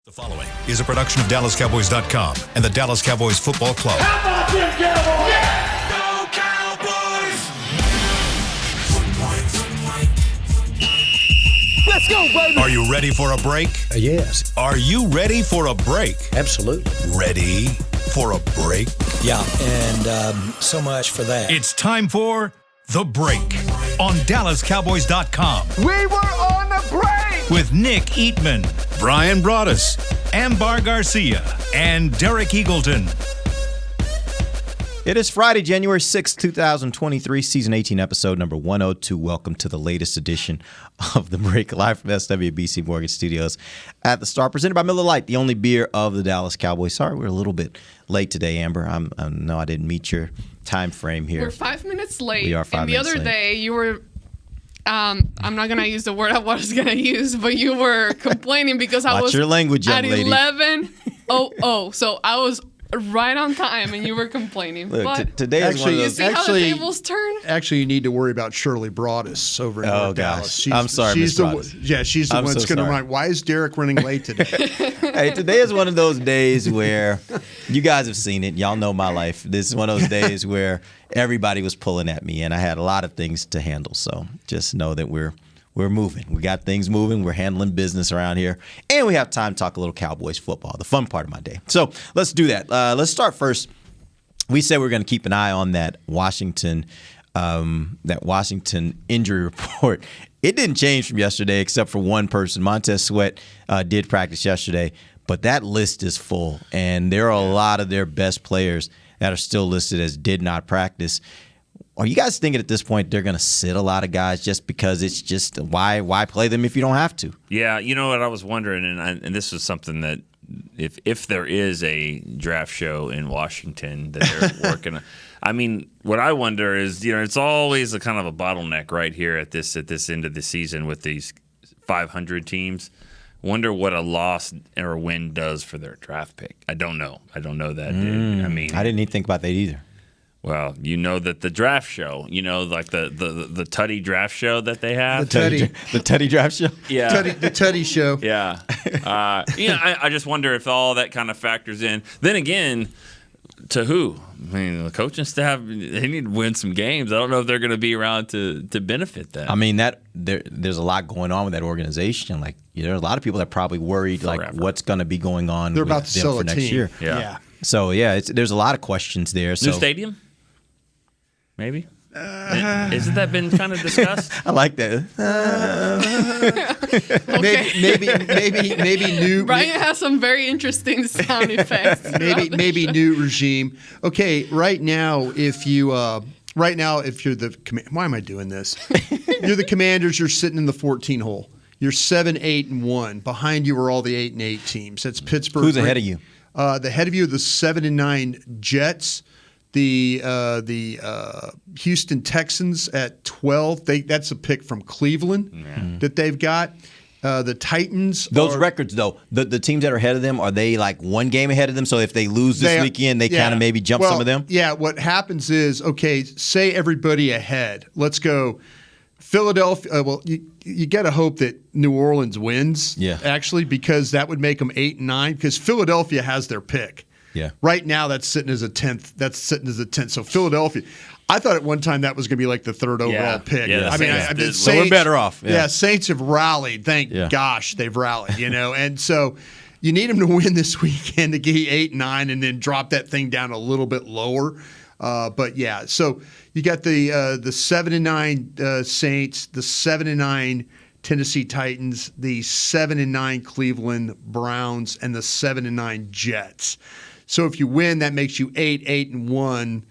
The following is a production of DallasCowboys.com and the Dallas Cowboys Football Club. How about them Cowboys? Yeah! Go Cowboys! Let's go, baby! Are you ready for a break? Yes. Are you ready for a break? Absolutely. Ready for a break? Yeah, and so much for that. It's time for The Break on DallasCowboys.com. We were on the break! With Nick Eatman, Brian Broaddus, Ambar Garcia, and Derek Eagleton. It is Friday, January 6th, 2023, Season 18, Episode number 102. Welcome to the latest edition of The Break, live from SWBC Mortgage Studios at the Star, presented by Miller Lite, the only beer of the Dallas Cowboys. Sorry, we're a little bit late today, Amber. I know I didn't meet your time frame here. We're 5 minutes late. We are 5 minutes late. And the other day, you were... I'm not going to use the word I was going to use, but you were complaining because I was your language, young at lady. 11:00. So I was right on time, and you were complaining. Look, but today is one of you those. see how the tables turn? Actually, you need to worry about Shirley Broaddus over in North Dallas. I'm sorry, she's Ms. the Broaddus. Yeah, she's the I'm one that's so going to sorry. run. Why is Derek running late today? Hey, today is one of those days where you guys have seen it. Y'all know my life. This is one of those days where everybody was pulling at me, and I had a lot of things to handle. So just know that we're moving. We got things moving. We're handling business around here. And we have time to talk a little Cowboys football, the fun part of my day. So let's do that. Let's start first. We said we're going to keep an eye on that Washington injury report. It didn't change from yesterday except for one person. Montez Sweat did practice yesterday, but that list is full. And there are a lot of their best players that are still listed as did not practice. Are you guys thinking at this point they're going to sit a lot of guys just because it's just why play them if you don't have to? Yeah, you know what I was wondering, and this was something that if there is a draft show in Washington that they're working on. I mean, what I wonder is, it's always a kind of a bottleneck right here at this end of the season with these 500 teams. Wonder what a loss or a win does for their draft pick. I don't know. I don't know that. I mean, I didn't even think about that either. Well, that the draft show, like the Tutty draft show that they have. The Tutty draft show? Yeah. The Tutty show. Yeah. I just wonder if all that kind of factors in. Then again, to who? I mean, the coaching staff, they need to win some games. I don't know if they're going to be around to benefit that. I mean, there's a lot going on with that organization. Like, there's a lot of people that probably worried Forever. like what's going to be going on They're with about to them sell for a next team. year. Yeah. So, there's a lot of questions there. So New stadium? Maybe? Hasn't that been kind of discussed? I like that. Maybe new. Brian has some very interesting sound effects. Maybe new regime. Okay, right now, if you're the why am I doing this? You're the Commanders. You're sitting in the 14 hole. You're 7-8-1. Behind you are all the 8-8 teams. That's Pittsburgh. Who's ahead of you? The head of you are the 7-9 Jets. The Houston Texans at 12. That's a pick from Cleveland that they've got. The Titans. Those records, though, the teams that are ahead of them, are they like one game ahead of them? So if they lose this weekend, they kind of maybe jump some of them? Yeah, what happens is, okay, say everybody ahead. Let's go Philadelphia. Well, you got to hope that New Orleans wins, actually, because that would make them 8-9, because Philadelphia has their pick. Yeah. Right now, that's sitting as a 10th. So Philadelphia, I thought at one time that was going to be like the third overall pick. Yeah, I mean, Saints, we're better off. Yeah, Saints have rallied. Thank gosh, they've rallied. And so you need them to win this weekend to get 8-9, and then drop that thing down a little bit lower. But yeah, so you got the 7-9 Saints, the 7-9 Tennessee Titans, the 7-9 Cleveland Browns, and the 7-9 Jets. So if you win, that makes you 8-1.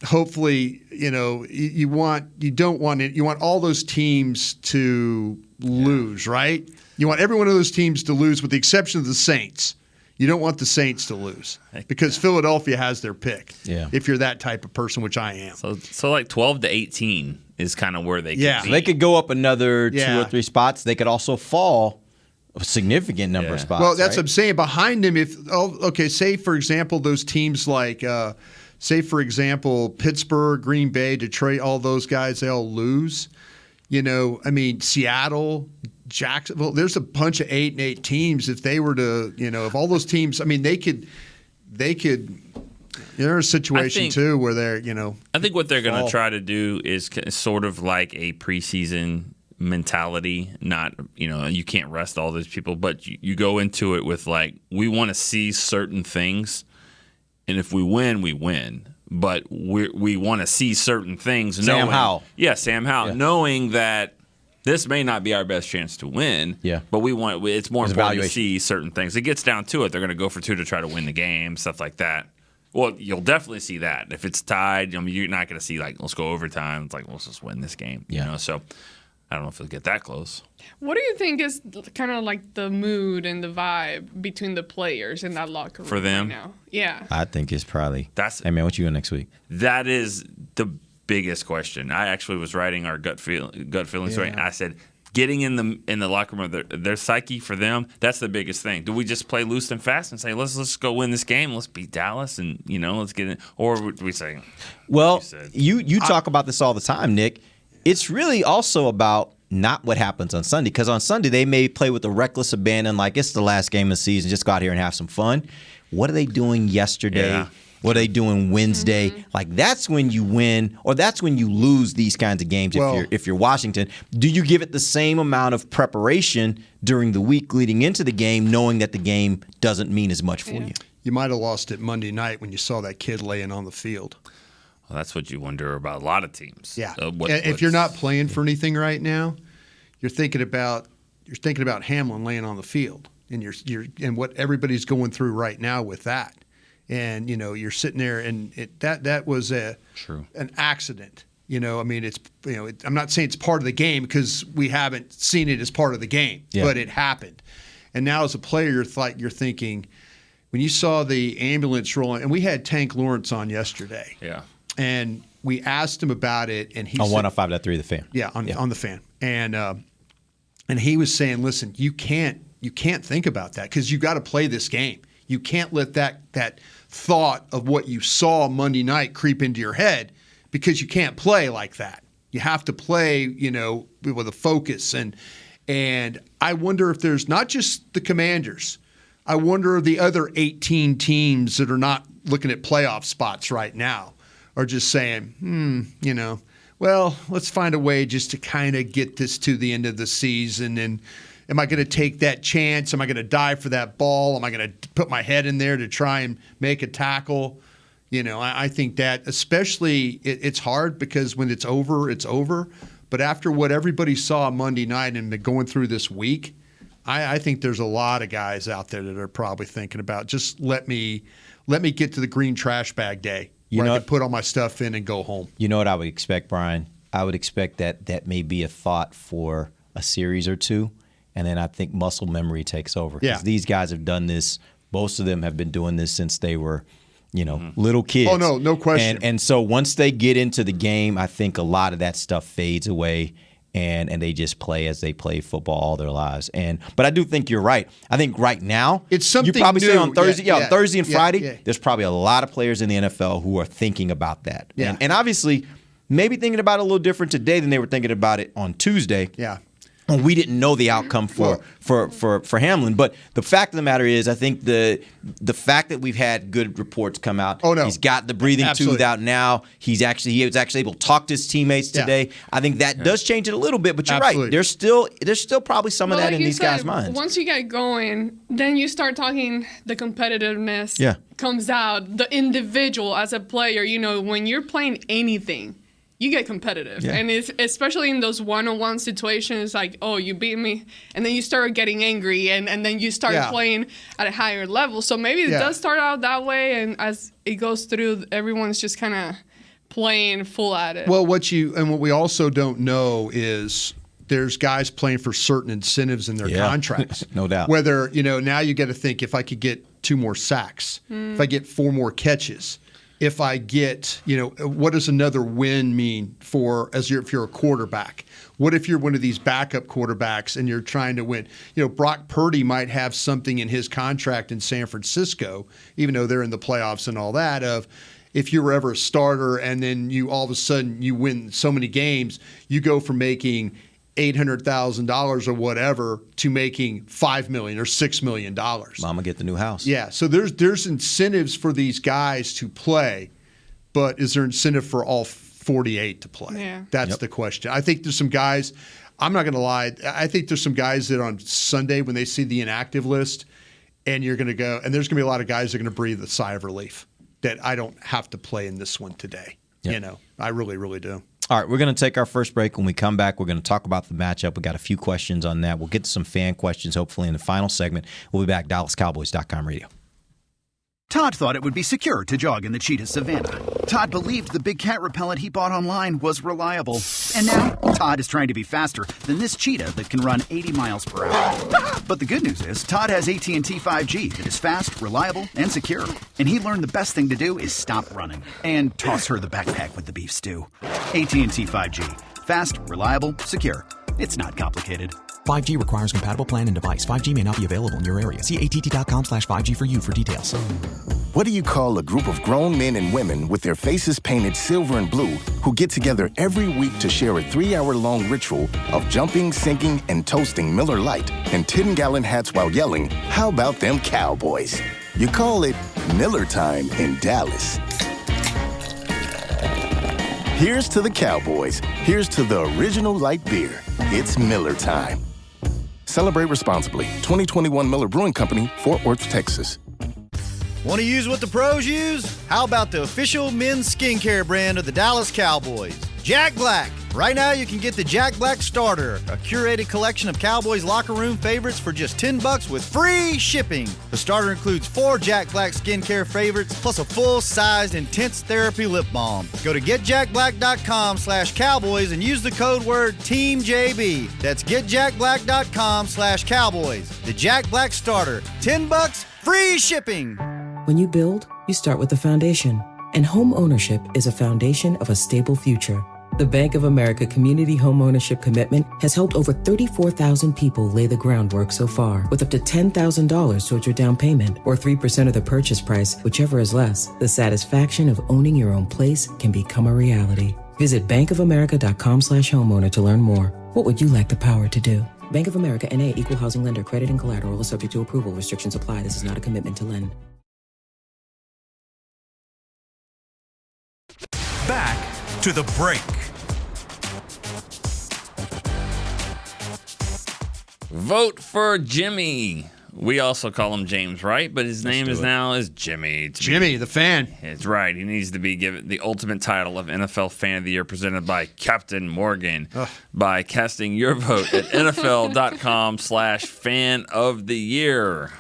Hopefully, you want all those teams to lose, right? You want every one of those teams to lose, with the exception of the Saints. You don't want the Saints to lose because Philadelphia has their pick. Yeah. If you're that type of person, which I am. So like 12-18 is kind of where they could be. So they could go up another 2 or 3 spots. They could also fall a significant number of spots. Well, that's right? what I'm saying. Behind them, say, for example, those teams like, Pittsburgh, Green Bay, Detroit, all those guys, they all lose. I mean, Seattle, Jacksonville, there's a bunch of 8-8 teams. If they were to, if all those teams, I mean, they could. There's a situation too where they're, I think what they're going to try to do is sort of like a preseason mentality. Not, you can't rest all those people, but you go into it with like, we want to see certain things, and if we win, we win. But we want to see certain things. Sam Howell. Yeah, Sam Howell. Yeah. Knowing that this may not be our best chance to win, but it's more important to see certain things. It gets down to it. They're going to go for 2 to try to win the game, stuff like that. Well, you'll definitely see that. If it's tied, you're not going to see, like, let's go overtime. It's like, let's just win this game. So I don't know if it'll get that close. What do you think is kind of like the mood and the vibe between the players in that locker room for them right now? Yeah. I think it's probably hey, man, what you doing next week? That is the biggest question. I actually was writing our gut feelings right, and I said, getting in the locker room, their psyche for them, that's the biggest thing. Do we just play loose and fast and say, let's go win this game, let's beat Dallas, and let's get in, or do we say, well, you talk about this all the time, Nick. It's really also about not what happens on Sunday, because on Sunday they may play with a reckless abandon, like it's the last game of the season, just go out here and have some fun. What are they doing yesterday? Yeah. What are they doing Wednesday? Mm-hmm. Like, that's when you win, or that's when you lose these kinds of games. If you're Washington, do you give it the same amount of preparation during the week leading into the game, knowing that the game doesn't mean as much for you? You might have lost it Monday night when you saw that kid laying on the field. Well, that's what you wonder about a lot of teams. Yeah. If you're not playing for anything right now, you're thinking about Hamlin laying on the field, and and what everybody's going through right now with that. And you're sitting there, and that was an accident. I mean, it's I'm not saying it's part of the game, because we haven't seen it as part of the game, but it happened. And now as a player, you're thinking, when you saw the ambulance rolling, and we had Tank Lawrence on yesterday, and we asked him about it, and he on 105.3 The Fan, on the Fan, and he was saying, listen, you can't think about that, because you got to play this game. You can't let that thought of what you saw Monday night creep into your head, because you can't play like that. You have to play, with a focus. And I wonder if there's not just the Commanders. I wonder if the other 18 teams that are not looking at playoff spots right now are just saying, well, let's find a way just to kind of get this to the end of the season. And am I going to take that chance? Am I going to dive for that ball? Am I going to put my head in there to try and make a tackle? I think that especially it's hard, because when it's over, it's over. But after what everybody saw Monday night and going through this week, I think there's a lot of guys out there that are probably thinking about, just let me get to the green trash bag day where I can put all my stuff in and go home. You know what I would expect, Brian? I would expect that may be a thought for a series or two. And then I think muscle memory takes over. Because these guys have done this. Most of them have been doing this since they were, little kids. Oh, no question. And so once they get into the game, I think a lot of that stuff fades away, and they just play as they play football all their lives. But I do think you're right. I think right now, it's something you probably new. say on Thursday, on Thursday and Friday, there's probably a lot of players in the NFL who are thinking about that. Yeah. And obviously, maybe thinking about it a little different today than they were thinking about it on Tuesday. Yeah. We didn't know the outcome for Hamlin, but the fact of the matter is, I think the fact that we've had good reports come out. Oh no, he's got the breathing tube out now. He was actually able to talk to his teammates today. I think that does change it a little bit. But you're right. There's still probably some of that in these guys' minds. Once you get going, then you start talking. The competitiveness comes out. The individual as a player, when you're playing anything, you get competitive. And it's especially in those one-on-one situations, like, oh, you beat me, and then you start getting angry, and then you start playing at a higher level. So maybe it does start out that way, and as it goes through, everyone's just kind of playing full at it. Well, what we also don't know is there's guys playing for certain incentives in their contracts. No doubt. Whether, now you got to think, if I could get 2 more sacks, if I get 4 more catches, if I get, what does another win mean if you're a quarterback? What if you're one of these backup quarterbacks and you're trying to win? Brock Purdy might have something in his contract in San Francisco, even though they're in the playoffs and all that, of if you were ever a starter and then you all of a sudden you win so many games, you go from making $800,000 or whatever to making $5 million or $6 million. Mama get the new house. Yeah, so there's incentives for these guys to play, but is there incentive for all 48 to play? Yeah. That's the question. I think there's some guys, I'm not going to lie, I think there's some guys that on Sunday when they see the inactive list and you're going to go, and there's going to be a lot of guys that are going to breathe a sigh of relief that I don't have to play in this one today. Yep. You know, I really, really do. All right, we're going to take our first break. When we come back, we're going to talk about the matchup. We got a few questions on that. We'll get to some fan questions, hopefully, in the final segment. We'll be back. DallasCowboys.com radio. Todd thought it would be secure to jog in the cheetah savanna. Todd believed the big cat repellent he bought online was reliable. And now, Todd is trying to be faster than this cheetah that can run 80 miles per hour. But the good news is, Todd has AT&T 5G that is fast, reliable, and secure. And he learned the best thing to do is stop running and toss her the backpack with the beef stew. AT&T 5G. Fast, reliable, secure. It's not complicated. 5G requires compatible plan and device. 5G may not be available in your area. See att.com/5G for you for details. What do you call a group of grown men and women with their faces painted silver and blue who get together every week to share a 3-hour-long ritual of jumping, singing, and toasting Miller Lite in 10-gallon hats while yelling, "How about them Cowboys?" You call it Miller Time in Dallas. Here's to the Cowboys. Here's to the original light beer. It's Miller Time. Celebrate responsibly. 2021 Miller Brewing Company, Fort Worth, Texas. Want to use what the pros use? How about the official men's skincare brand of the Dallas Cowboys, Jack Black? Right now, you can get the Jack Black Starter, a curated collection of Cowboys locker room favorites for just $10 with free shipping. The starter includes 4 Jack Black skincare favorites, plus a full-sized intense therapy lip balm. Go to getjackblack.com/Cowboys and use the code word TEAMJB. That's getjackblack.com/Cowboys. The Jack Black Starter, $10, free shipping. When you build, you start with the foundation. And home ownership is a foundation of a stable future. The Bank of America Community Home Ownership Commitment has helped over 34,000 people lay the groundwork so far, with up to $10,000 towards your down payment or 3% of the purchase price, whichever is less. The satisfaction of owning your own place can become a reality. Visit bankofamerica.com/homeowner to learn more. What would you like the power to do? Bank of America N.A. Equal Housing Lender. Credit and collateral is subject to approval. Restrictions apply. This is not a commitment to lend. Back to the break. Vote for Jimmy. We also call him James, right? But his name is Jimmy. Jimmy, the fan. It's right. He needs to be given the ultimate title of NFL Fan of the Year, presented by Captain Morgan, by casting your vote at NFL.com/fan of the year.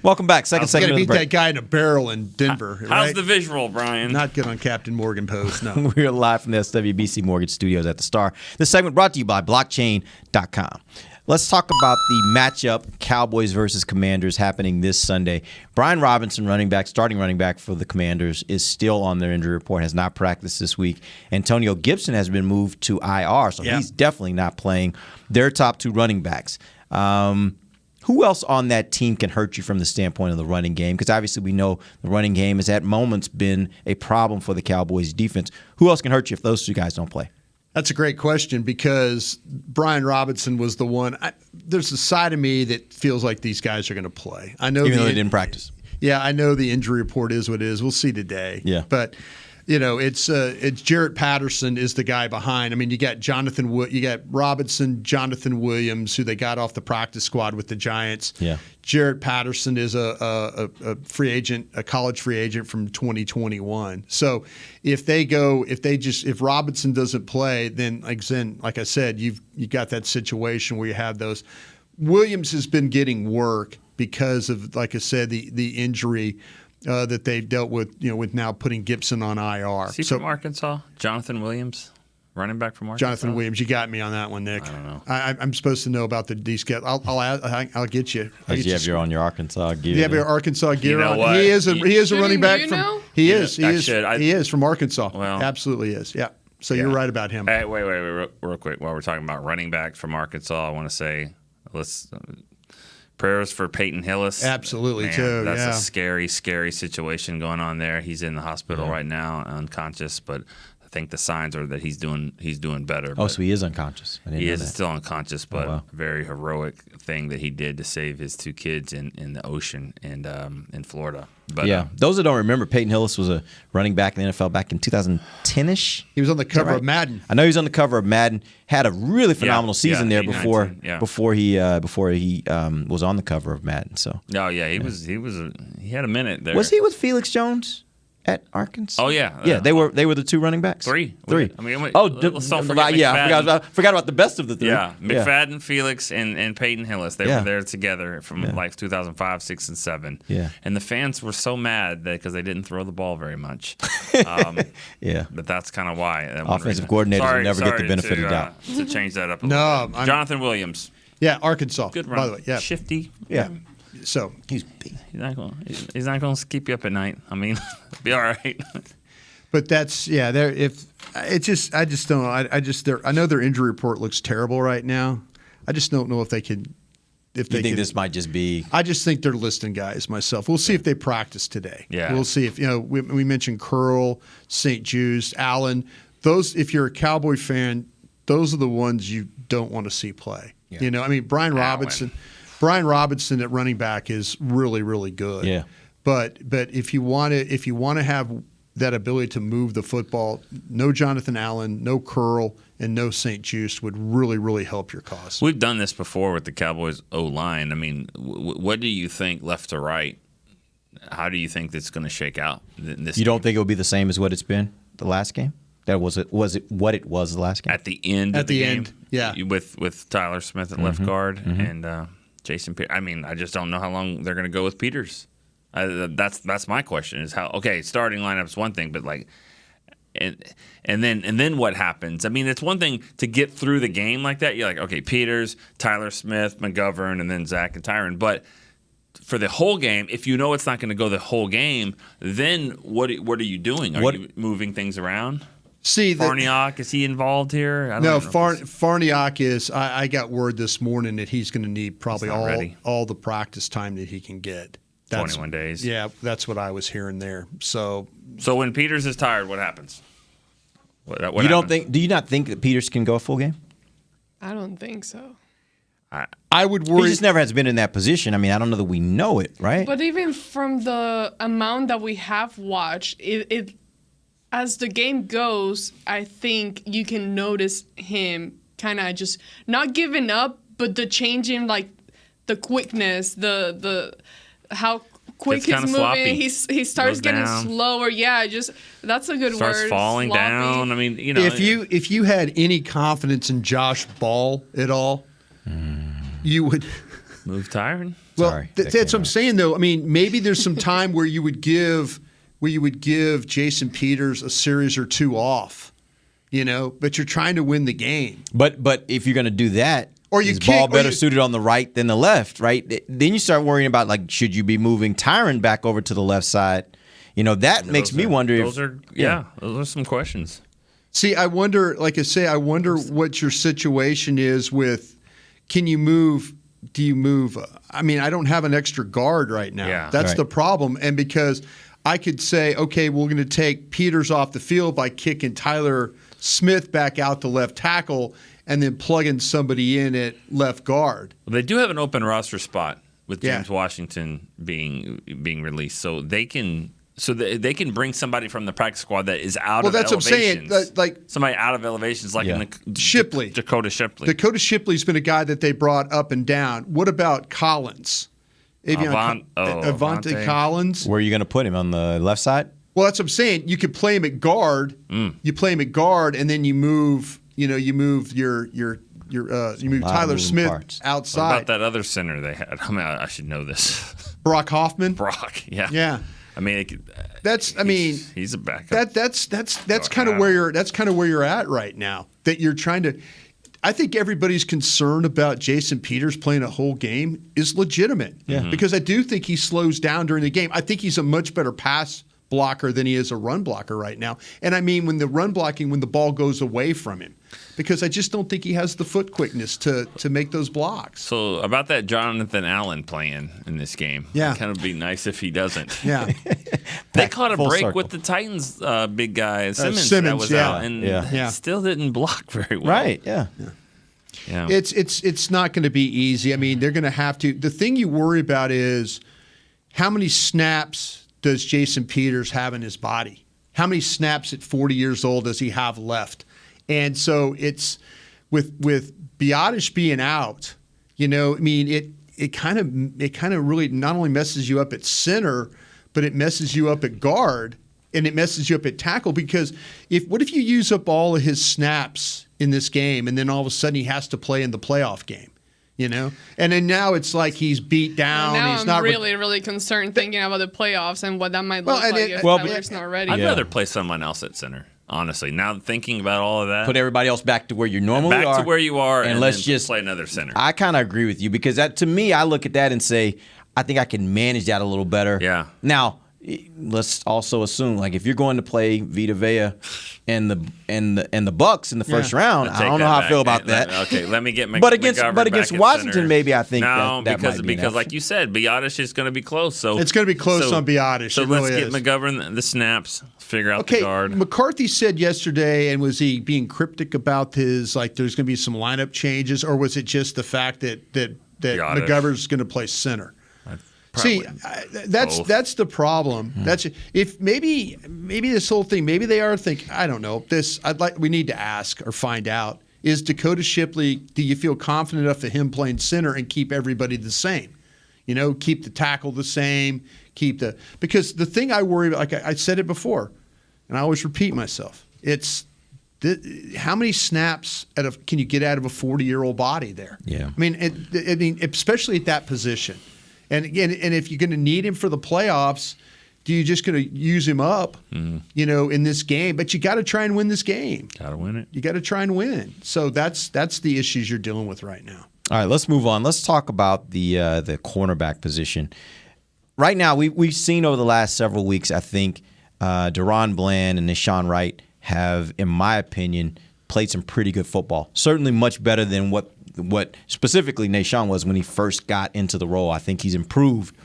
Welcome back. Second segment of the break. Got to beat that guy in a barrel in Denver. How's right? the visual, Brian? Not good on Captain Morgan post, no. We're live from the SWBC Mortgage Studios at the Star. This segment brought to you by blockchain.com. Let's talk about the matchup, Cowboys versus Commanders, happening this Sunday. Brian Robinson, starting running back for the Commanders, is still on their injury report, has not practiced this week. Antonio Gibson has been moved to IR, so he's definitely not playing. Their top 2 running backs. Who else on that team can hurt you from the standpoint of the running game? Because obviously we know the running game has at moments been a problem for the Cowboys defense. Who else can hurt you if those 2 guys don't play? That's a great question because Brian Robinson was the one. There's a side of me that feels like these guys are going to play. I know even though they didn't practice. Yeah, I know the injury report is what it is. We'll see today. Yeah, but it's Jarrett Patterson is the guy behind. I mean, you got Robinson, Jonathan Williams, who they got off the practice squad with the Giants. Yeah. Jarrett Patterson is a free agent, a college free agent from 2021. So if Robinson doesn't play, then like I said, you got that situation where you have those. Williams has been getting work because of, like I said, the injury that they've dealt with, with now putting Gibson on IR. Is he from Arkansas? Jonathan Williams? Running back from Arkansas? Jonathan Williams, you got me on that one, Nick. I don't know. I'm supposed to know about the D-Scale. I'll get you. You have your Arkansas gear. You have your Arkansas gear know on. what? He is a running back from. Know? He is from Arkansas. Well, absolutely is. Yeah. So you're right about him. Hey, wait, real quick. While we're talking about running backs from Arkansas, I want to say prayers for Peyton Hillis. Absolutely, Man, too. That's a scary, scary situation going on there. He's in the hospital right now, unconscious, but I think the signs are that he's doing better. Oh, so he is unconscious. He is still unconscious, but a very heroic thing that he did to save his 2 kids in the ocean and in Florida. But those that don't remember, Peyton Hillis was a running back in the NFL back in 2010-ish. He was on the cover of Madden. I know he was on the cover of Madden. Had a really phenomenal season there before he was on the cover of Madden. So he had a minute there. Was he with Felix Jones at Arkansas? Oh yeah, they were the 2 running backs. Three. I mean, let's don't forget. I forgot about the best of the 3. Yeah, McFadden, Felix, and Peyton Hillis. They were there together from like 2005, 6, and 7. Yeah, and the fans were so mad because they didn't throw the ball very much. But that's kind of why. Offensive coordinators will never get the benefit of the doubt. To change that up a little bit. Jonathan Williams. Yeah, Arkansas. Good run. By the way, yeah, shifty. Yeah. So he's big. He's not going to keep you up at night. I mean, be all right. But that's there. If I just don't know. I know their injury report looks terrible right now. I just don't know if they can. If they think this might just be. I just think they're listing guys myself. We'll see if they practice today. Yeah. We'll see if we mentioned Curl, St. Jude's, Allen. Those, if you're a Cowboy fan, those are the ones you don't want to see play. Yeah. I mean, Brian Robinson at running back is really, really good. Yeah. But if you want to have that ability to move the football, no Jonathan Allen, no Curl, and no St. Juice would really, really help your cause. We've done this before with the Cowboys O-line. I mean, what do you think left to right? How do you think that's going to shake out this You don't think it will be the same as what it's been the last game? Was it what it was the last game? At the end of the game? Yeah. With Tyler Smith at left guard and Jason Peters. I mean, I just don't know how long they're going to go with Peters. That's my question is how, starting lineup's one thing, but like, and then what happens? I mean, it's one thing to get through the game like that. You're like, okay, Peters, Tyler Smith, McGovern, and then Zach and Tyron. But for the whole game, if you know it's not going to go the whole game, then what are you doing? Are you moving things around? See, Farniok, is he involved here? Farniok is. I got word this morning that he's going to need probably all the practice time that he can get. 21 days. Yeah, that's what I was hearing there. So when Peters is tired, what happens? What Do you not think that Peters can go a full game? I don't think so. I would worry. He just never has been in that position. I mean, I don't know that we know it, right? But even from the amount that we have watched, it as the game goes, I think you can notice him kind of just not giving up, but the changing, like the quickness, the how quick he's moving. Sloppy. He starts getting slower. Yeah, that's a good word. Starts falling sloppy. down. I mean, if you had any confidence in Josh Ball at all, you would move Tyron. Well, Sorry, that's what I'm saying though. I mean, maybe there's some time where you would give Jason Peters a series or 2 off, but you're trying to win the game. But if you're going to do that, or you is Ball better suited on the right than the left, right? Then you start worrying about, like, should you be moving Tyron back over to the left side? That makes me wonder those are some questions. See, I wonder, like I say, what your situation is with, do you move? I mean, I don't have an extra guard right now. Yeah. That's the problem. And because I could say, okay, we're going to take Peters off the field by kicking Tyler Smith back out to left tackle and then plugging somebody in at left guard. Well, they do have an open roster spot with James Washington being released, so they can bring somebody from the practice squad that is out of elevations. Well, that's what I'm saying. Like somebody out of elevations, like Shipley. Dakota Shipley. Dakota Shipley's been a guy that they brought up and down. What about Collins? Avante Collins. Where are you going to put him, on the left side? Well, that's what I'm saying. You could play him at guard. You play him at guard, and then you move. You move Tyler Smith outside. What about that other center they had? I mean, I should know this. Brock Hoffman. Brock, yeah. Yeah. I mean, he's a backup. That's kind of where you're at right now. That you're trying to. I think everybody's concern about Jason Peters playing a whole game is legitimate. Yeah. Because I do think he slows down during the game. I think he's a much better pass blocker than he is a run blocker right now. And I mean, when the run blocking, when the ball goes away from him, because I just don't think he has the foot quickness to make those blocks. So about that Jonathan Allen playing in this game, yeah, it kind of be nice if he doesn't. Yeah, they caught a break circle with the Titans big guy Simmons, Simmons that was out, and still didn't block very well. Right? Yeah. It's not going to be easy. I mean, they're going to have to. The thing you worry about is how many snaps does Jason Peters have in his body? How many snaps at 40 years old does he have left? And so it's with Biotish being out, I mean, it kind of really not only messes you up at center, but it messes you up at guard and it messes you up at tackle, because what if you use up all of his snaps in this game and then all of a sudden he has to play in the playoff game? And then now it's like he's beat down. Now he's I'm really concerned thinking about the playoffs and what that might look like if Tyler's not ready. I'd rather play someone else at center. Honestly, now thinking about all of that, put everybody else back to where you normally are. Back to where you are, and let's just play another center. I kind of agree with you, because to me, I look at that and say, I think I can manage that a little better. Yeah. Now, let's also assume, like, if you're going to play Vita Vea and the Bucks in the first round, I don't know how I feel about that. Okay, let me get but against Washington, center. maybe I think no, that because might be because like you said, Biotish is going to be close. So it's going to be close on Biotish. So let's get McGovern the snaps, figure out the guard. McCarthy said yesterday, and was he being cryptic about his, like, there's going to be some lineup changes, or was it just the fact that McGovern's going to play center? See, that's the problem. That's if maybe this whole thing, maybe they are thinking, I don't know. We need to ask or find out. Is Dakota Shipley, do you feel confident enough of him playing center and keep everybody the same? Keep the tackle the same, because the thing I worry about, like I said it before, and I always repeat myself, it's how many snaps can you get out of a 40-year-old body there? Yeah. I mean, especially at that position. And again, if you're going to need him for the playoffs, do you just going to use him up, in this game? But you got to try and win this game. Got to win it. You got to try and win. So that's the issues you're dealing with right now. All right, let's move on. Let's talk about the cornerback position. Right now, we've seen over the last several weeks, I think, Deron Bland and Nahshon Wright have, in my opinion, played some pretty good football. Certainly much better than what specifically Nahshon was when he first got into the role. I think he's improved.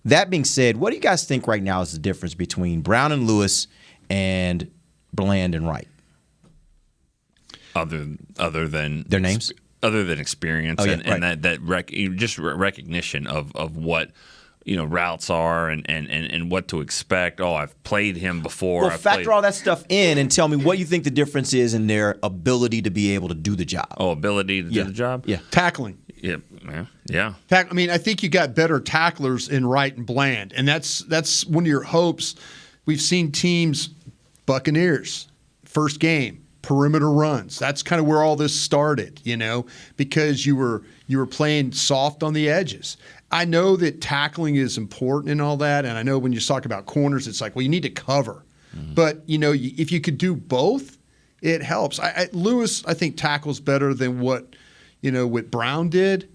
That being said, what do you guys think right now is the difference between Brown and Lewis and Bland and Wright? Other than their names? Other than experience just recognition of what routes are and what to expect. Oh, I've played him before. Well, factor all that stuff in and tell me what you think the difference is in their ability to be able to do the job. Oh, ability to do the job? Yeah. Tackling. Yeah. I mean, I think you got better tacklers in Wright and Bland, and that's one of your hopes. We've seen teams, Buccaneers, first game, perimeter runs. That's kind of where all this started, because you were playing soft on the edges. I know that tackling is important and all that, and I know when you talk about corners, it's like, well, you need to cover. Mm-hmm. But, if you could do both, it helps. Lewis, I think, tackles better than what Brown did.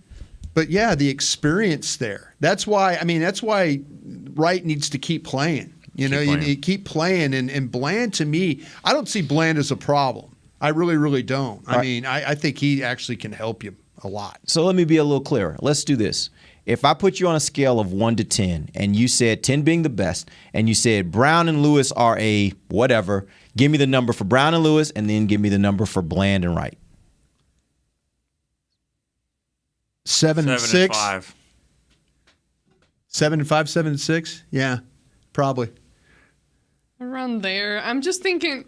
But, yeah, the experience there. That's why Wright needs to keep playing. You need to keep playing. And Bland, to me, I don't see Bland as a problem. I really, really don't. I think he actually can help you a lot. So let me be a little clearer. Let's do this. If I put you on a scale of 1 to 10, and you said 10 being the best, and you said Brown and Lewis are a whatever, give me the number for Brown and Lewis, and then give me the number for Bland and Wright. 7 and 6. 5. 7 and 5, 7 and 6. Yeah, probably around there. I'm just thinking.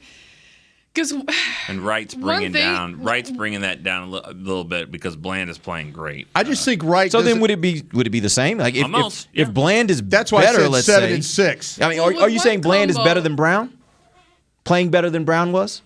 And Wright's bringing that down a little bit because Bland is playing great. I just think Wright. So then would it be the same? Like if Bland is that's why better, I said let's 7 say, and 6. I mean, are you saying Bland is better than Brown? Playing better than Brown was?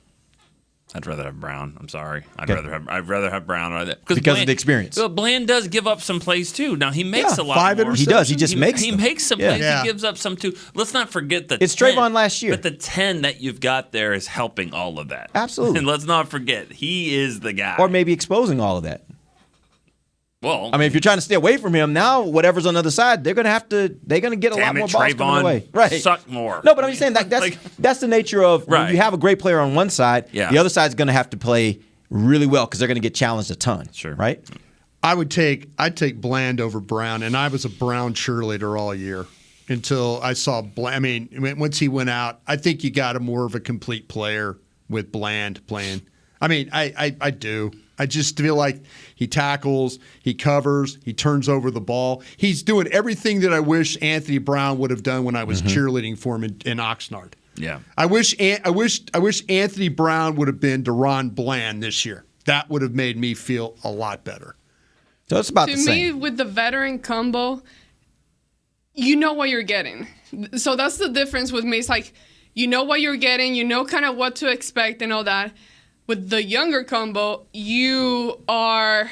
I'd rather have Brown. I'm sorry. I'd rather have Brown because Bland, of the experience. Well, Bland does give up some plays too. Now he makes a lot more. He does. He just makes. He makes some plays. He gives up some too. Let's not forget that it's Trayvon last year. But the 10 that you've got there is helping all of that. Absolutely. And let's not forget he is the guy. Or maybe exposing all of that. Well, I mean, if you're trying to stay away from him, now whatever's on the other side, they're gonna get a lot more balls coming away. Right. Suck more. No, but I'm just saying that's the nature of when you have a great player on one side, Yeah. the other side's gonna have to play really well because they're gonna get challenged a ton. Sure. Right? I'd take Bland over Brown, and I was a Brown cheerleader all year until I saw Bland. I mean, once he went out, I think you got a more of a complete player with Bland playing. I mean, I do. I just feel like he tackles, he covers, he turns over the ball. He's doing everything that I wish Anthony Brown would have done when I was cheerleading for him in Oxnard. Yeah. I wish Anthony Brown would have been Deron Bland this year. That would have made me feel a lot better. So it's about to the same. me, with the veteran combo, you know what you're getting. So that's the difference with me. It's like, you know what you're getting, you know kind of what to expect and all that. With the younger combo, you don't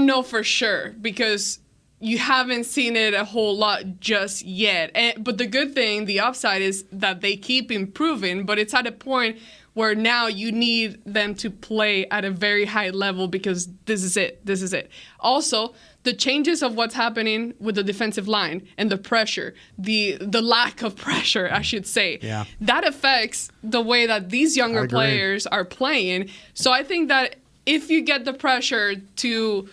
know for sure because you haven't seen it a whole lot just yet. But the good thing, the upside is that they keep improving, but it's at a point where now you need them to play at a very high level because this is it. Also, the changes of what's happening with the defensive line and the pressure, the lack of pressure, I should say, that affects the way that these younger players are playing. So I think that if you get the pressure to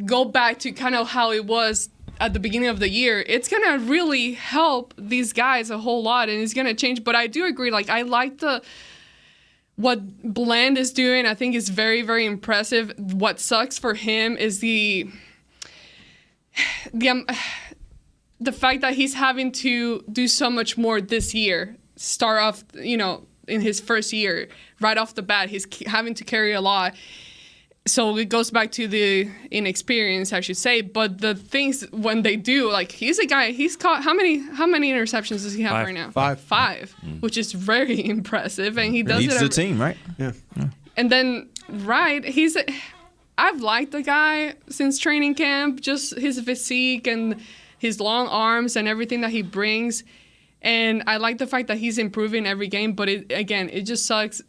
go back to kind of how it was at the beginning of the year, it's going to really help these guys a whole lot and it's going to change. But I do agree, like I like what Bland is doing. I think is very, very impressive. What sucks for him is the fact that he's having to do so much more this year. Start off, in his first year, right off the bat, he's having to carry a lot. So it goes back to the inexperience, I should say. But the things when they do, like he's a guy. He's caught how many interceptions does he have right now? Five, which is very impressive, and he does leads it. The team, right? Yeah. And then I've liked the guy since training camp, just his physique and his long arms and everything that he brings. And I like the fact that he's improving every game. But it just sucks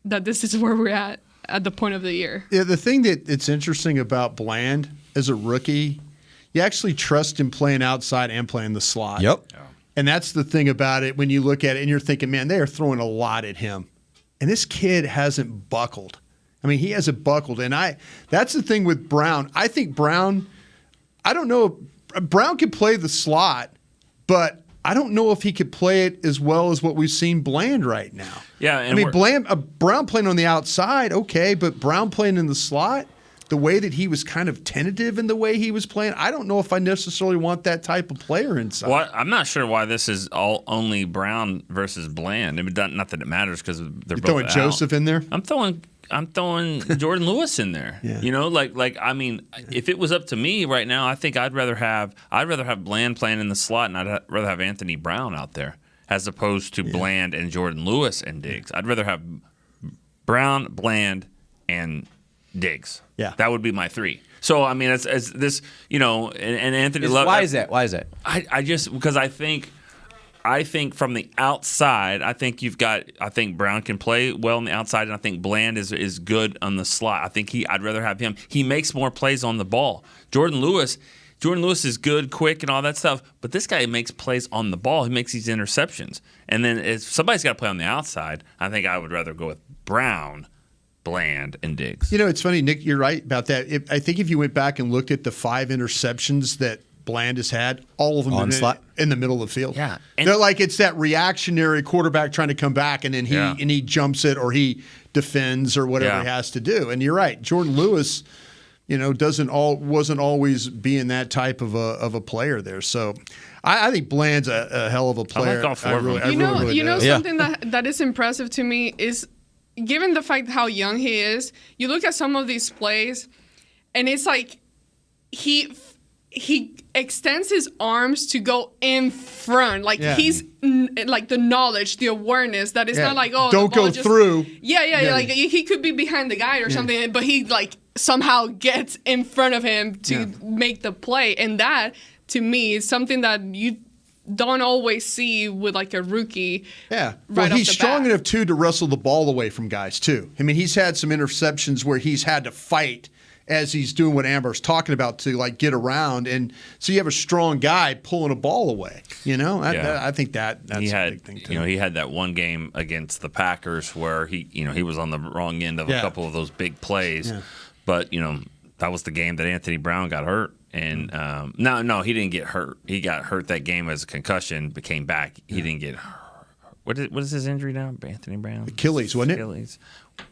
that this is where we're at the point of the year. Yeah, the thing that's interesting about Bland as a rookie, you actually trust him playing outside and playing the slot. Yep. And that's the thing about it when you look at it and you're thinking, man, they are throwing a lot at him. And this kid hasn't buckled. I mean, he hasn't buckled. And that's the thing with Brown. I think Brown, I don't know, Brown can play the slot, but I don't know if he could play it as well as what we've seen Bland right now. Yeah, and I mean, Brown playing on the outside, okay, but Brown playing in the slot, the way that he was kind of tentative in the way he was playing, I don't know if I necessarily want that type of player inside. Well, I'm not sure why this is only Brown versus Bland. I mean, not that it matters because they're both throwing out. Joseph in there? I'm throwing Jordan Lewis in there. Yeah. I mean, if it was up to me right now, I think I'd rather have Bland playing in the slot, and I'd rather have Anthony Brown out there as opposed to Bland and Jordan Lewis and Diggs. I'd rather have Brown, Bland, and Diggs. Yeah, that would be my three. So I mean, it's this, and Anthony. Why is that? Why is that? I just because I think from the outside, I think Brown can play well on the outside, and I think Bland is good on the slot. I'd rather have him. He makes more plays on the ball. Jordan Lewis is good, quick, and all that stuff, but this guy makes plays on the ball. He makes these interceptions. And then if somebody's got to play on the outside, I think I would rather go with Brown, Bland, and Diggs. It's funny, Nick, you're right about that. I think if you went back and looked at the 5 interceptions that Bland has had, all of them in the middle of the field. Yeah. They're like it's that reactionary quarterback trying to come back, and then he jumps it or he defends or whatever he has to do. And you're right. Jordan Lewis, wasn't always being that type of a player there. So I think Bland's a hell of a player. I like all four of them. Something that is impressive to me is given the fact how young he is, you look at some of these plays and it's like he extends his arms to go in front. Like he's like the knowledge, the awareness that it's not like, don't go through. Yeah. Like he could be behind the guy or something, but he like somehow gets in front of him to make the play. And that to me is something that you don't always see with like a rookie. Yeah. Well, he's strong enough too to wrestle the ball away from guys too. I mean, he's had some interceptions where he's had to fight as he's doing what Amber's talking about to like get around, and so you have a strong guy pulling a ball away. I think that's a big thing too. He had that one game against the Packers where he was on the wrong end of a couple of those big plays, but that was the game that Anthony Brown got hurt. And no, he didn't get hurt. He got hurt that game as a concussion, but came back. He didn't get hurt. What is his injury now? Anthony Brown? Achilles, wasn't it? Achilles.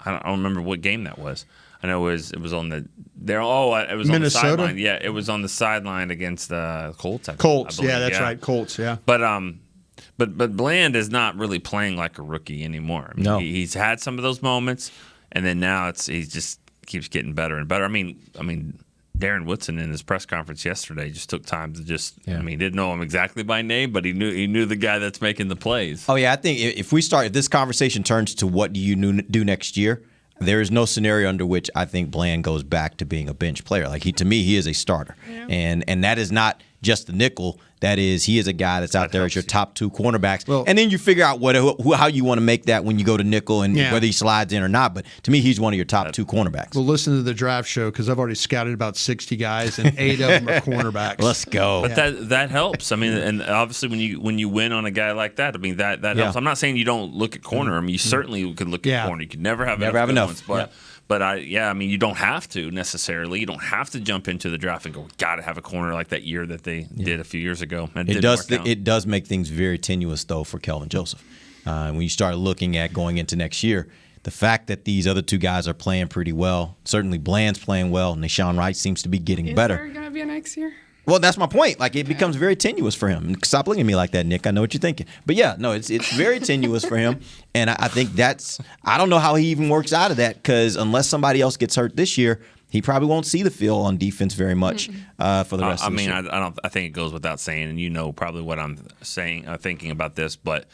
I don't remember what game that was. I know it was on the there. Oh, it was Minnesota? on the sideline. Yeah, it was on the sideline against the Colts. Colts, I believe. that's right, Colts. Yeah, but Bland is not really playing like a rookie anymore. I mean, no, he's had some of those moments, and then now he just keeps getting better and better. I mean. Darren Woodson in his press conference yesterday just took time to he didn't know him exactly by name, but he knew the guy that's making the plays. Oh, yeah, I think if this conversation turns to what do you do next year, there is no scenario under which I think Bland goes back to being a bench player. Like to me, he is a starter. Yeah. And that is not just the nickel. That is, he is a guy that's out there as your top two cornerbacks. Well, and then you figure out how you want to make that when you go to nickel and whether he slides in or not. But to me, he's one of your top two cornerbacks. Well, listen to the draft show because I've already scouted about 60 guys and 8 of them are cornerbacks. Let's go. But that helps. I mean, and obviously when you win on a guy like that, I mean that helps. I'm not saying you don't look at corner. I mean, you certainly could look at corner. You could never have enough. Ones, but I mean, you don't have to necessarily. You don't have to jump into the draft and go, got to have a corner like that year that they did a few years ago. It does make things very tenuous, though, for Kelvin Joseph. When you start looking at going into next year, the fact that these other two guys are playing pretty well, certainly Bland's playing well, Nashawn Wright seems to be getting better. Is there going to be a next year? Well, that's my point. Like, it becomes very tenuous for him. Stop looking at me like that, Nick. I know what you're thinking. But, yeah, no, it's very tenuous for him. And I think I don't know how he even works out of that because unless somebody else gets hurt this year, he probably won't see the field on defense very much for the rest of the year. I think it goes without saying, and probably what I'm thinking about this, but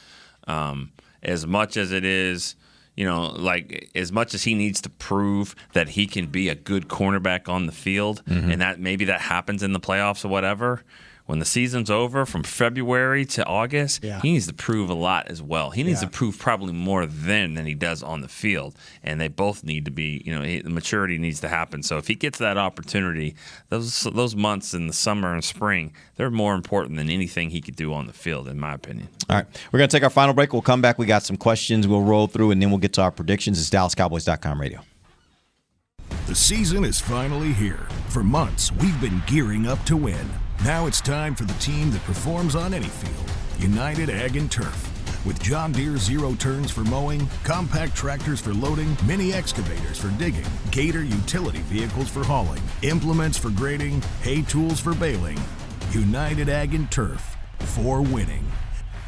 as much as it is, as much as he needs to prove that he can be a good cornerback on the field, and that maybe that happens in the playoffs or whatever, when the season's over from February to August, he needs to prove a lot as well. He needs to prove probably more then than he does on the field, and they both need to be, the maturity needs to happen. So if he gets that opportunity, those months in the summer and spring, they're more important than anything he could do on the field, in my opinion. All right, we're going to take our final break. We'll come back. We got some questions we'll roll through, and then we'll get to our predictions. It's DallasCowboys.com radio. The season is finally here. For months, we've been gearing up to win. Now it's time for the team that performs on any field, United Ag and Turf. With John Deere Zero Turns for mowing, compact tractors for loading, mini excavators for digging, Gator utility vehicles for hauling, implements for grading, hay tools for baling. United Ag and Turf, for winning.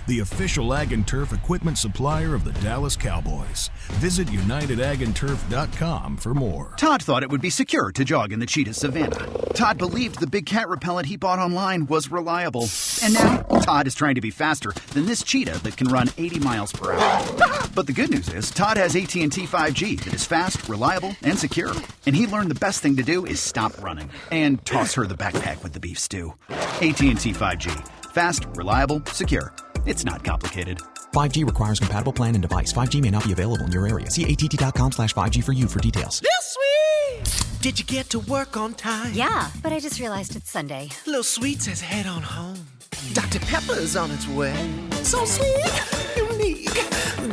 The official Ag and Turf equipment supplier of the Dallas Cowboys. Visit UnitedAgAndTurf.com for more. Todd thought it would be secure to jog in the cheetah savanna. Todd believed the big cat repellent he bought online was reliable. And now, Todd is trying to be faster than this cheetah that can run 80 miles per hour. But the good news is, Todd has AT&T 5G that is fast, reliable, and secure. And he learned the best thing to do is stop running and toss her the backpack with the beef stew. AT&T 5G. Fast, reliable, secure. It's not complicated. 5G requires compatible plan and device. 5G may not be available in your area. See att.com/5G for you for details. This week! Did you get to work on time? Yeah, but I just realized it's Sunday. Little Sweet says head on home. Dr. Pepper's on its way. So sweet, unique.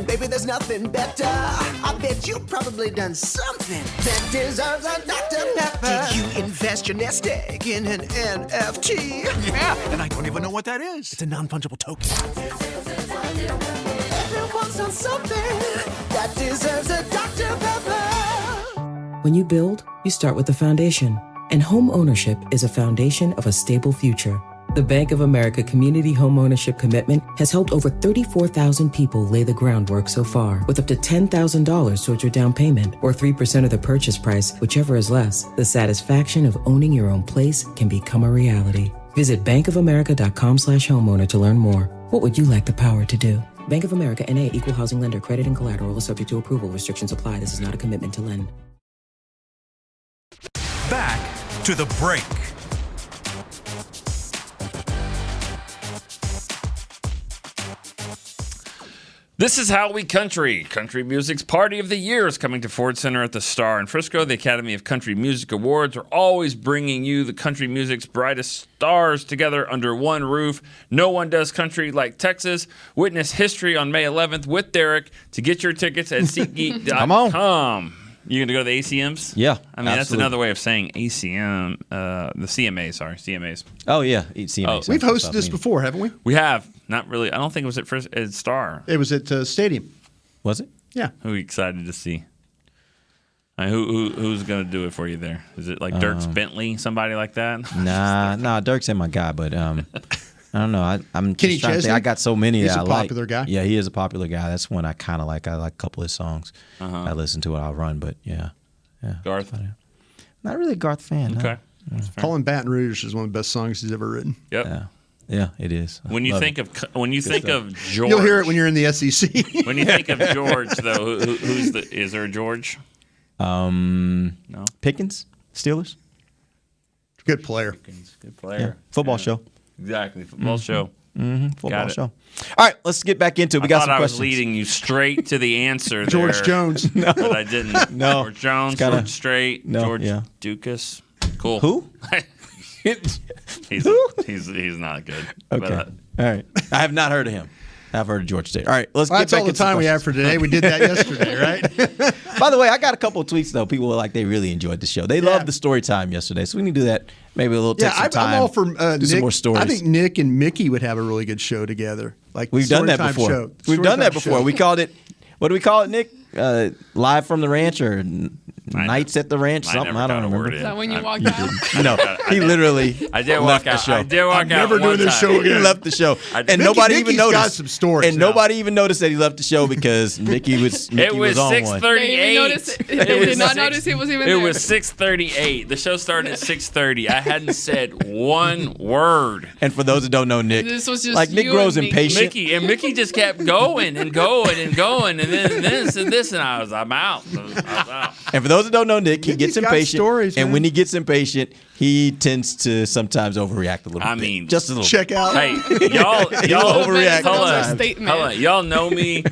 Baby, there's nothing better. I bet you've probably done something that deserves a Dr. Pepper. Did you invest your nest egg in an NFT? Yeah, and I don't even know what that is. It's a non-fungible token. Everyone's done something that deserves a Dr. Pepper. When you build, you start with the foundation. And home ownership is a foundation of a stable future. The Bank of America Community Homeownership Commitment has helped over 34,000 people lay the groundwork so far, with up to $10,000 towards your down payment or 3% of the purchase price, whichever is less. The satisfaction of owning your own place can become a reality. Visit bankofamerica.com/homeowner to learn more. What would you like the power to do? Bank of America N.A. Equal Housing Lender. Credit and collateral is subject to approval. Restrictions apply. This is not a commitment to lend. Back to the break. This is How We Country. Country music's party of the year is coming to Ford Center at the Star in Frisco. The Academy of Country Music Awards are always bringing you the country music's brightest stars together under one roof. No one does country like Texas. Witness history on May 11th with Derek. To get your tickets at SeatGeek.com. Come on. You going to go to the ACMs? Yeah, I mean, that's another way of saying ACM. The CMAs, sorry. CMAs. Oh, yeah. CMAs. We've hosted this before, haven't we? We have. Not really. I don't think it was at Star. It was at Stadium. Was it? Yeah. Who are you excited to see? Who's going to do it for you there? Is it like Dierks Bentley, somebody like that? Nah, Dirk's ain't my guy, but I don't know. I'm Kenny just trying to Chesney? think. I got so many He's that a I like. popular guy. Yeah, he is a popular guy. That's one I kind of like. I like a couple of his songs. I listen to it. I'll run, but yeah. Garth? Not really a Garth fan. Okay. No. Calling Baton Rouge is one of the best songs he's ever written. Yep. Yeah, it is. When you think of George, you'll hear it when you're in the SEC. When you think of George, though, is there a George? No. Pickens, Steelers. Good player. Good player. Yeah. Football show. Exactly. Football show. Football show. All right, let's get back into it. We got some I questions. was leading you straight to the answer George there, Jones. but I didn't. No. George Jones, Kinda- George Strait, No, George yeah. Dukas. Cool. Who? He's not good. Okay. But, All right. I have not heard of him. I've heard of George State. All right, let's Well, get that's back all the into some time we have questions. for today. We did that yesterday, right? By the way, I got a couple of tweets though. People were like they really enjoyed the show. They loved the story time yesterday, so we need to do that. Maybe a little take some time. I'm all for do Nick. some more stories. I think Nick and Mickey would have a really good show together. Like We've done that Storytime before. Show. We've done that Storytime before. show. We called it. What do we call it, Nick? Live from the ranch or nights at the ranch? Something I don't remember. Is that when you walked out? No, he literally I did left walk the out. show. I did walk I'm out. never one doing this time. show He again. left the show, and Mickey- nobody even Mickey's noticed. got some stories and now. nobody even noticed that he left the show because Mickey was It was on one. 6:38. They did not notice he was even It there. was 6:38. The show started at 6:30. I hadn't said one word. And for those that don't know Nick, This was just like Nick you grows and Mickey. impatient. Mickey just kept going and going and going, and then said this, and I'm out. I was out. And for those that don't know Nick, he gets got impatient. stories, and man. when he gets impatient, he tends to sometimes overreact a little I bit. mean, just a little Check bit. out. Hey, y'all overreact Hold sometimes. on, Statement. hold on. Y'all know me.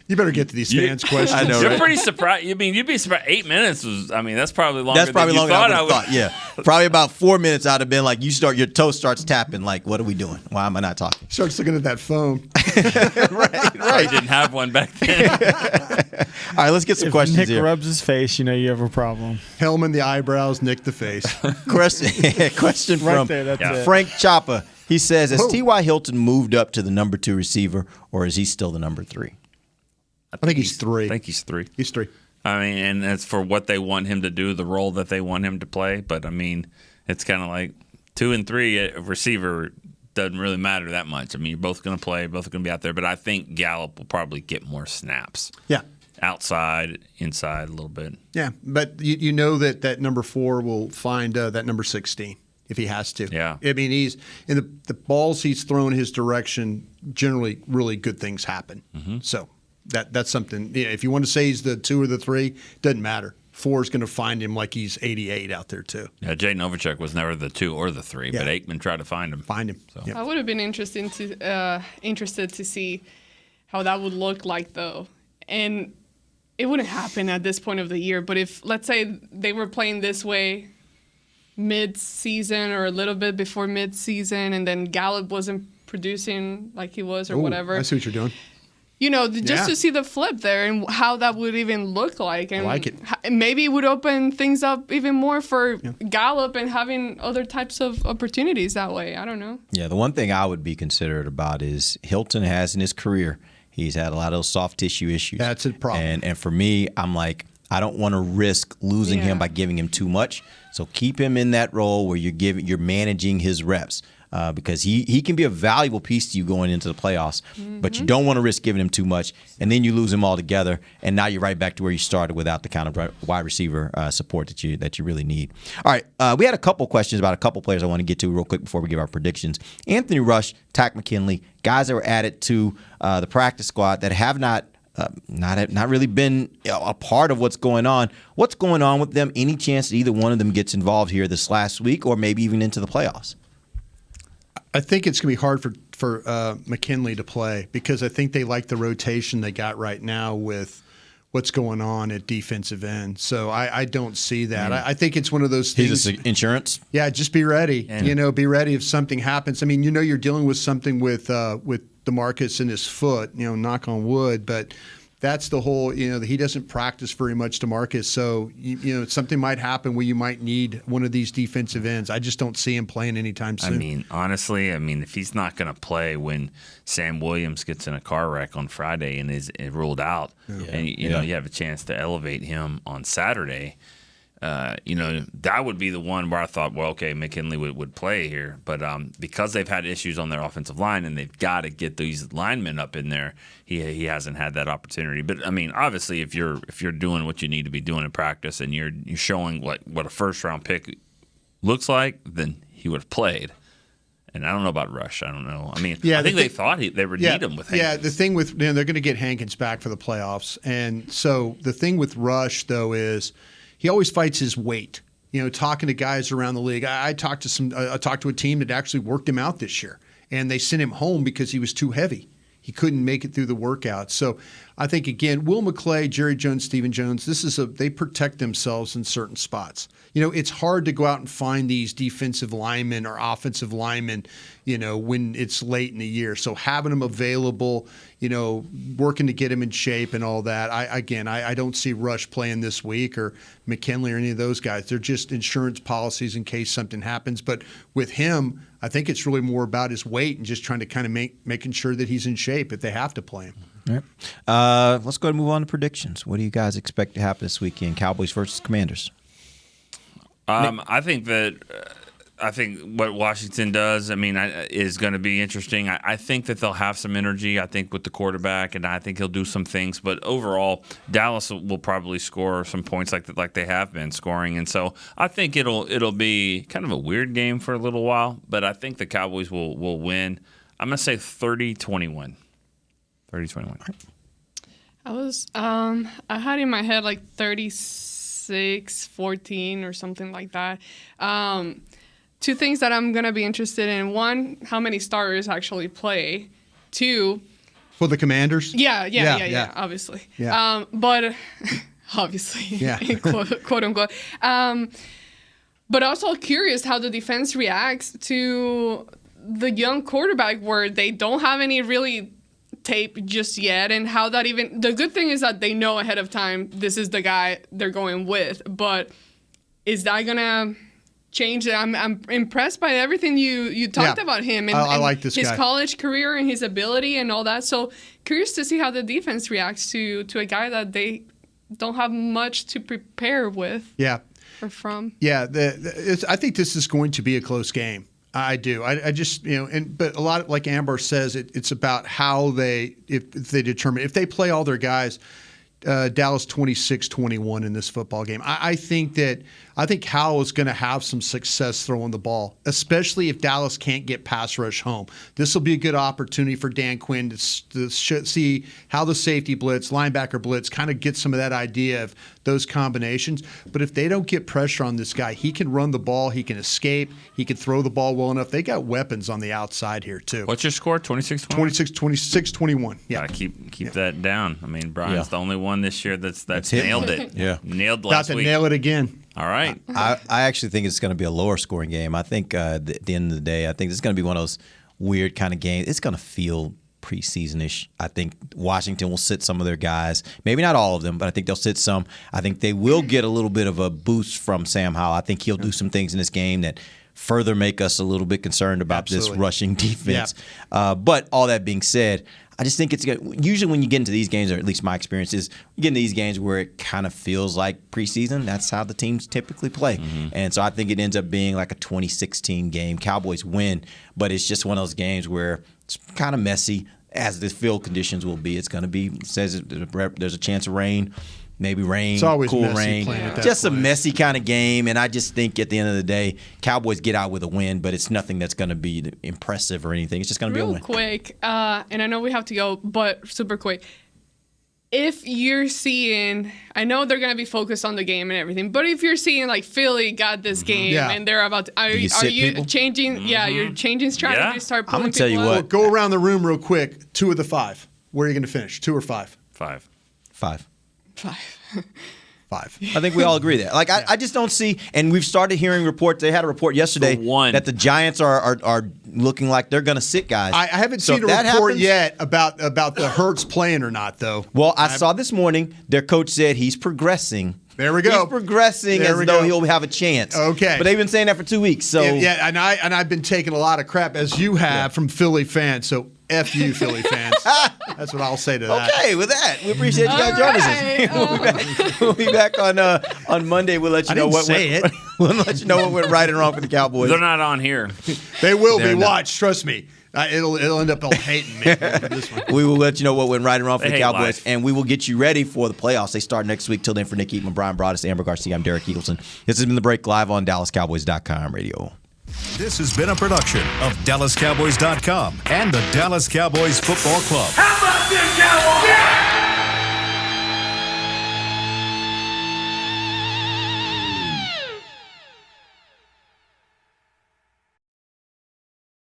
You better get to these fans' questions. I know, You're right? pretty surprised. You'd be surprised. 8 minutes was. I mean, that's probably longer. That's probably than you longer than I thought would have thought. Yeah, probably about 4 minutes. I'd have been like, your toe starts tapping. Like, what are we doing? Why am I not talking? Starts looking at that phone. I didn't have one back then. All right, let's get some If questions Nick here. rubs his face, you know you have a problem. Hellman the eyebrows, Nick the face. Question Right from there, that's it. Frank Choppa. He says, has Whoa. T.Y. Hilton moved up to the number 2 receiver, or is he still the number 3? I think he's 3. I think he's 3. He's 3. I mean, and that's for what they want him to do, the role that they want him to play. But I mean, it's kind of like 2 and 3 a receiver doesn't really matter that much. I mean, you're both going to play, both are going to be out there. But I think Gallup will probably get more snaps. Yeah. Outside, inside a little bit. Yeah, but you know that number 4 will find that number 16 if he has to. Yeah. I mean, he's in the balls he's thrown his direction. Generally, really good things happen. Mm-hmm. So that's something. Yeah, if you want to say he's the 2 or the 3, doesn't matter. 4 is going to find him like he's 88 out there too. Yeah, Jay Novacek was never the 2 or the 3, Yeah. but Aikman tried to find him. So. I would have been interested to see how that would look like though, and it wouldn't happen at this point of the year. But if let's say they were playing this way mid-season or a little bit before mid-season, and then Gallup wasn't producing like he was or Ooh, whatever. I see what you're doing. You know, just Yeah. to see the flip there and how that would even look like. And like it. Maybe it would open things up even more for Gallup and having other types of opportunities that way. I don't know. Yeah, the one thing I would be considerate about is Hilton has in his career, he's had a lot of those soft tissue issues. That's a problem. And for me, I'm like, I don't want to risk losing him by giving him too much. So keep him in that role where you're managing his reps. Because he can be a valuable piece to you going into the playoffs, but you don't want to risk giving him too much, and then you lose him altogether, and now you're right back to where you started without the kind of wide receiver support that you really need. All right, we had a couple questions about a couple players I want to get to real quick before we give our predictions. Anthony Rush, Tack McKinley, guys that were added to the practice squad that have not really been a part of what's going on. What's going on with them? Any chance that either one of them gets involved here this last week, or maybe even into the playoffs? I think it's going to be hard McKinley to play because I think they like the rotation they got right now with what's going on at defensive end. So I don't see that. I think it's one of those things. He's insurance? Yeah, just be ready. Be ready if something happens. I mean, you're dealing with something with DeMarcus and his foot, knock on wood, but that's the whole, he doesn't practice very much, DeMarcus. So, something might happen where you might need one of these defensive ends. I just don't see him playing anytime soon. I mean, honestly, if he's not going to play when Sam Williams gets in a car wreck on Friday and is ruled out, and you have a chance to elevate him on Saturday, that would be the one where I thought, well, okay, McKinley would play here. But because they've had issues on their offensive line and they've got to get these linemen up in there, he hasn't had that opportunity. But obviously, if you're doing what you need to be doing in practice and you're showing what a first round pick looks like, then he would have played. And I don't know about Rush. I don't know. I think they thought they would need him with Hankins. Yeah, the thing with they're going to get Hankins back for the playoffs, and so the thing with Rush though is he always fights his weight. Talking to guys around the league, I talked to a team that actually worked him out this year, and they sent him home because he was too heavy. He couldn't make it through the workout. So I think, again, Will McClay, Jerry Jones, Stephen Jones, they protect themselves in certain spots. It's hard to go out and find these defensive linemen or offensive linemen, when it's late in the year. So having them available, working to get him in shape and all that. I don't see Rush playing this week or McKinley or any of those guys. They're just insurance policies in case something happens. But with him, I think it's really more about his weight and just trying to kind of making sure that he's in shape if they have to play him. All right. Let's go ahead and move on to predictions. What do you guys expect to happen this weekend? Cowboys versus Commanders. I think what Washington does, is going to be interesting. I think that they'll have some energy. I think with the quarterback, and I think he'll do some things. But overall, Dallas will probably score some points like they have been scoring, and so I think it'll be kind of a weird game for a little while. But I think the Cowboys will win. I'm going to say 30-21. 30-21. I had in my head like 36-14 or something like that. Two things that I'm going to be interested in. One, how many starters actually play. Two, for the Commanders? Yeah, obviously. Yeah. But obviously, yeah. quote unquote. But also curious how the defense reacts to the young quarterback where they don't have any really tape just yet, and how that even, the good thing is that they know ahead of time this is the guy they're going with, but is that gonna change? I'm impressed by everything you talked about him and, I like this his guy. college career and his ability and all that. So curious to see how the defense reacts to a guy that they don't have much to prepare with. Yeah. Or from. Yeah, I think this is going to be a close game. I do. I just, but a lot of, like Amber says, it's about how if they determine, if they play all their guys, Dallas 26-21 in this football game. I think Howell is going to have some success throwing the ball, especially if Dallas can't get pass rush home. This will be a good opportunity for Dan Quinn to see how the safety blitz, linebacker blitz, kind of get some of that idea of those combinations. But if they don't get pressure on this guy, he can run the ball, he can escape, he can throw the ball well enough. They got weapons on the outside here too. What's your score? 26-20? 26-21. Yeah. Keep that down. Brian's the only one this year that's nailed it. Yeah. Nailed last week. week. Nail it again. All right. I actually think it's going to be a lower scoring game. I think at the end of the day, I think it's going to be one of those weird kind of games. It's going to feel preseason-ish. I think Washington will sit some of their guys. Maybe not all of them, but I think they'll sit some. I think they will get a little bit of a boost from Sam Howell. I think he'll do some things in this game that further make us a little bit concerned about this rushing defense. Yeah. But all that being said, I just think it's good. Usually when you get into these games, or at least my experience is, you get into these games where it kind of feels like preseason. That's how the teams typically play. Mm-hmm. And so I think it ends up being like a 2016 game. Cowboys win, but it's just one of those games where it's kind of messy, as the field conditions will be. It's going to be, it says there's a chance of rain. Maybe rain, it's always cool messy rain. Just a messy kind of game. And I just think at the end of the day, Cowboys get out with a win, but it's nothing that's going to be impressive or anything. It's just going to be a win. Real quick, and I know we have to go, but super quick. if you're seeing, I know they're going to be focused on the game and everything, but if you're seeing like Philly got this game and they're about to, are you changing? Yeah, you're changing strategy. Start pulling I'm gonna tell you what. Go around the room real quick. 2 of the 5. Where are you going to finish? 2 or 5? 5. 5. 5. I think we all agree there. Like I just don't see, and we've started hearing reports. They had a report yesterday that the Giants are looking like they're going to sit guys. I haven't seen a report yet about the Hurts playing or not, though. Well, I saw this morning their coach said he's progressing. There we go. He's progressing as though he'll have a chance. Okay. But they've been saying that for 2 weeks. So yeah, and I've been taking a lot of crap as you have from Philly fans. So F you, Philly fans. That's what I'll say to that. Okay, with that, we appreciate you guys joining us. We'll be back on Monday. We'll let you know what we'll let you know what went right and wrong for the Cowboys. They're not on here. They will be. Watch, trust me. It'll end up all hating me for this one. We will let you know what went right and wrong for the Cowboys, life. and we will get you ready for the playoffs. They start next week. Till then, for Nick Eatman, Brian Broaddus, Amber Garcia, I'm Derek Eagleson. This has been The Break live on DallasCowboys.com radio. This has been a production of DallasCowboys.com and the Dallas Cowboys Football Club. How about this, Cowboys? Yeah!